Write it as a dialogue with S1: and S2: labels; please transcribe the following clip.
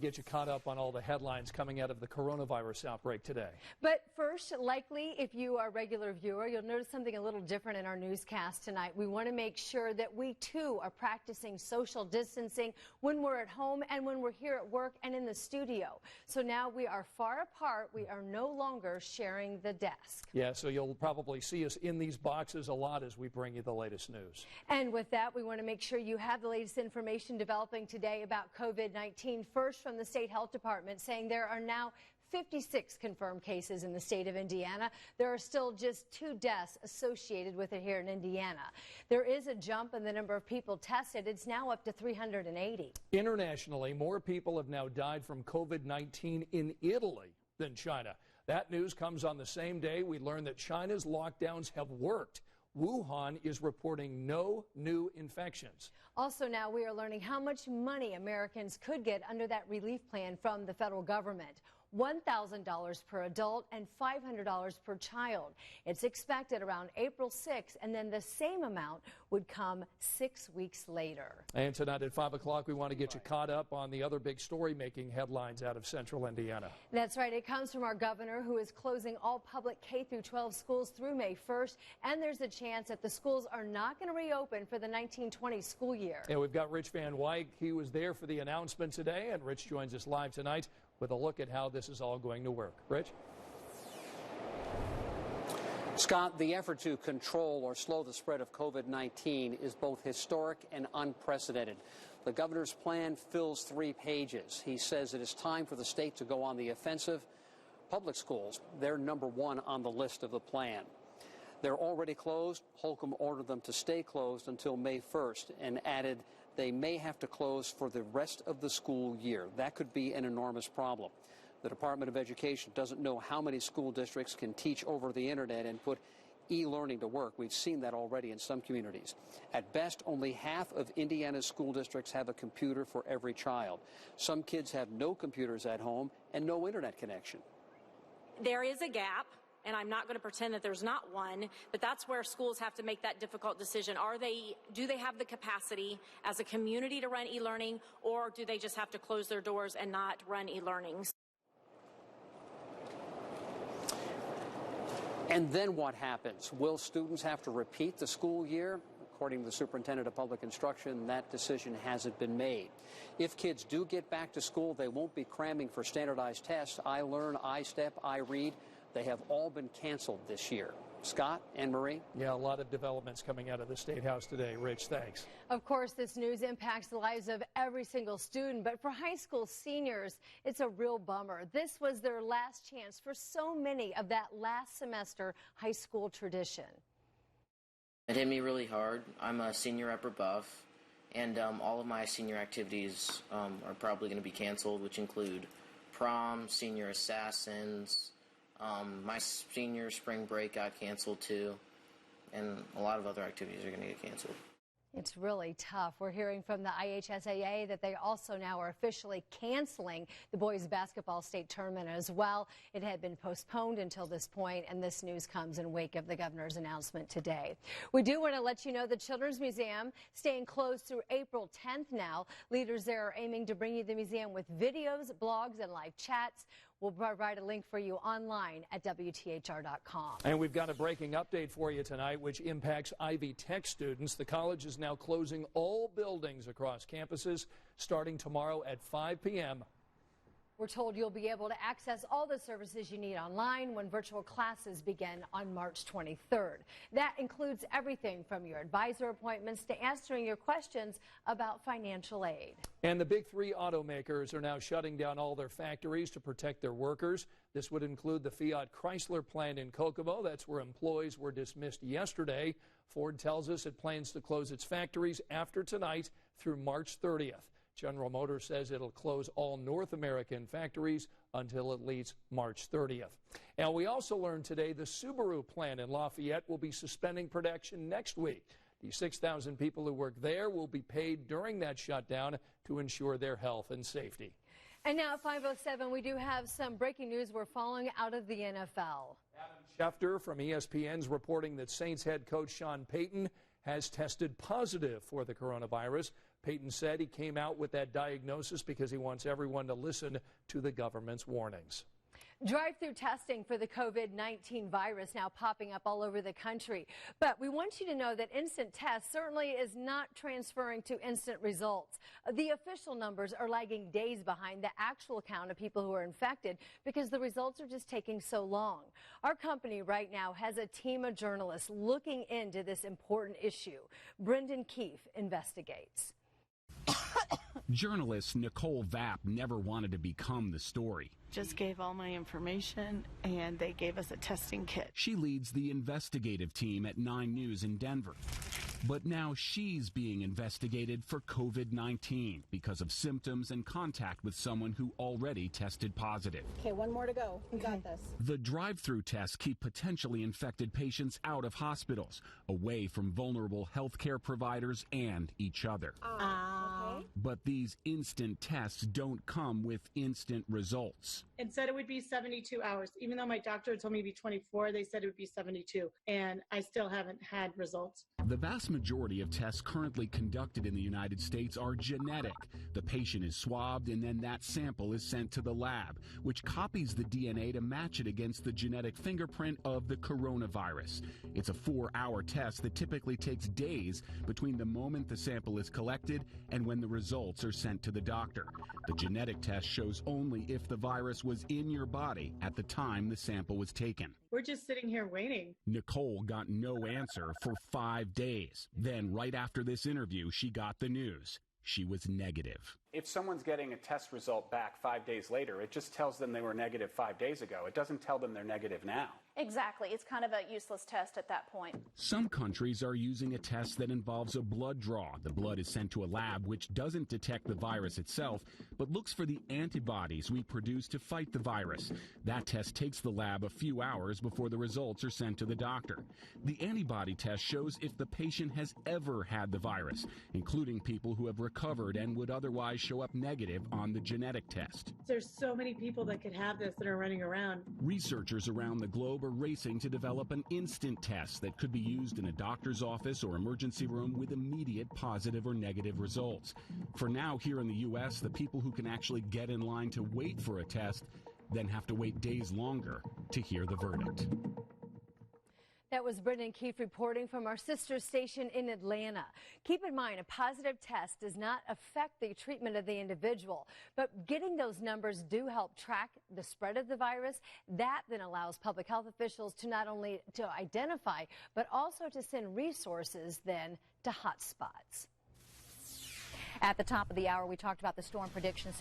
S1: Get you caught up on all the headlines coming out of the coronavirus outbreak today.
S2: But first, likely, if you are a regular viewer, you'll notice something a little different in our newscast tonight. We want to make sure that we, too, are practicing social distancing when we're at home and when we're here at work and in the studio. So now we are far apart. We are no longer sharing the desk.
S1: Yeah, so you'll probably see us in these boxes a lot as we bring you the latest news.
S2: And with that, we want to make sure you have the latest information developing today about COVID-19. First, from the State Health Department, saying there are now 56 confirmed cases in the state of Indiana. There are still just 2 deaths associated with it here in Indiana. There is a jump in the number of people tested. It's now up to 380.
S1: Internationally, more people have now died from COVID-19 in Italy than China. That news comes on the same day we learn that China's lockdowns have worked. Wuhan is reporting no new infections.
S2: Also now we are learning how much money Americans could get under that relief plan from the federal government. $1,000 per adult and $500 per child. It's expected around April 6th, and then the same amount would come 6 weeks later.
S1: And tonight at 5 o'clock, we want to get you caught up on the other big story making headlines out of central Indiana.
S2: That's right. It comes from our governor, who is closing all public K-12 schools through May 1st, and there's a chance that the schools are not going to reopen for the 1920 school year.
S1: And we've got Rich Van Wyk. He was there for the announcement today, and Rich joins us live tonight with a look at how this is all going to work. Rich?
S3: Scott, the effort to control or slow the spread of COVID-19 is both historic and unprecedented. The governor's plan fills 3 pages. He says it is time for the state to go on the offensive. Public schools, they're number 1 on the list of the plan. They're already closed. Holcomb ordered them to stay closed until May 1st and added they may have to close for the rest of the school year. That could be an enormous problem. The Department of Education doesn't know how many school districts can teach over the internet and put e-learning to work. We've seen that already in some communities. At best, only half of Indiana's school districts have a computer for every child. Some kids have no computers at home and no internet connection.
S4: There is a gap. And I'm not going to pretend that there's not one, but that's where schools have to make that difficult decision. Do they have the capacity as a community to run e-learning, or do they just have to close their doors and not run e-learning?
S3: And then what happens? Will students have to repeat the school year? According to the superintendent of public instruction, that decision hasn't been made. If kids do get back to school, they won't be cramming for standardized tests. iLearn, iStep, iRead. They have all been canceled this year. Scott, Anne Marie?
S1: Yeah, a lot of developments coming out of the State House today. Rich, thanks.
S2: Of course, this news impacts the lives of every single student, but for high school seniors, it's a real bummer. This was their last chance for so many of that last semester high school tradition.
S5: It hit me really hard. I'm a senior at Buff, and all of my senior activities are probably going to be canceled, which include prom, senior assassins. My senior spring break got canceled too, and a lot of other activities are going to get canceled.
S2: It's really tough. We're hearing from the IHSAA that they also now are officially canceling the boys basketball state tournament as well. It had been postponed until this point, and this news comes in wake of the governor's announcement today. We do want to let you know the Children's Museum staying closed through April 10th now. Leaders there are aiming to bring you the museum with videos, blogs, and live chats. We'll provide a link for you online at WTHR.com.
S1: And we've got a breaking update for you tonight, which impacts Ivy Tech students. The college is now closing all buildings across campuses starting tomorrow at 5 p.m.
S2: We're told you'll be able to access all the services you need online when virtual classes begin on March 23rd. That includes everything from your advisor appointments to answering your questions about financial aid.
S1: And the big 3 automakers are now shutting down all their factories to protect their workers. This would include the Fiat Chrysler plant in Kokomo. That's where employees were dismissed yesterday. Ford tells us it plans to close its factories after tonight through March 30th. General Motors says it'll close all North American factories until at least March 30th. And we also learned today the Subaru plant in Lafayette will be suspending production next week. The 6,000 people who work there will be paid during that shutdown to ensure their health and safety.
S2: And now at 5:07, we do have some breaking news we're following out of the NFL.
S1: Adam Schefter from ESPN's reporting that Saints head coach Sean Payton has tested positive for the coronavirus. Payton said he came out with that diagnosis because he wants everyone to listen to the government's warnings.
S2: Drive-through testing for the COVID-19 virus now popping up all over the country. But we want you to know that instant tests certainly is not transferring to instant results. The official numbers are lagging days behind the actual count of people who are infected because the results are just taking so long. Our company right now has a team of journalists looking into this important issue. Brendan Keefe investigates.
S6: Journalist Nicole Vapp never wanted to become the story.
S7: Just gave all my information and they gave us a testing kit.
S6: She leads the investigative team at 9 News in Denver. But now she's being investigated for COVID-19 because of symptoms and contact with someone who already tested positive.
S8: Okay, one more to go. We got this.
S6: The drive-through tests keep potentially infected patients out of hospitals, away from vulnerable healthcare providers and each other.
S8: Okay.
S6: But these instant tests don't come with instant results.
S9: It said it would be 72 hours. Even though my doctor told me it'd be 24, they said it would be 72. And I still haven't had results.
S6: The vast majority of tests currently conducted in the United States are genetic. The patient is swabbed and then that sample is sent to the lab, which copies the DNA to match it against the genetic fingerprint of the coronavirus. It's a 4-hour test that typically takes days between the moment the sample is collected and when the results are sent to the doctor. The genetic test shows only if the virus was in your body at the time the sample was taken.
S9: We're just sitting here waiting.
S6: Nicole got no answer for 5 days. Then, right after this interview, she got the news. She was negative.
S10: If someone's getting a test result back 5 days later, it just tells them they were negative 5 days ago. It doesn't tell them they're negative now.
S8: Exactly. It's kind of a useless test at that point.
S6: Some countries are using a test that involves a blood draw. The blood is sent to a lab which doesn't detect the virus itself, but looks for the antibodies we produce to fight the virus. That test takes the lab a few hours before the results are sent to the doctor. The antibody test shows if the patient has ever had the virus, including people who have recovered and would otherwise show up negative on the genetic test.
S9: There's so many people that could have this that are running around.
S6: Researchers around the globe are racing to develop an instant test that could be used in a doctor's office or emergency room with immediate positive or negative results. For now, here in the U.S., the people who can actually get in line to wait for a test then have to wait days longer to hear the verdict.
S2: That was Brendan Keefe reporting from our sister station in Atlanta. Keep in mind, a positive test does not affect the treatment of the individual, but getting those numbers do help track the spread of the virus. That then allows public health officials to not only to identify, but also to send resources then to hot spots. At the top of the hour, we talked about the storm predictions.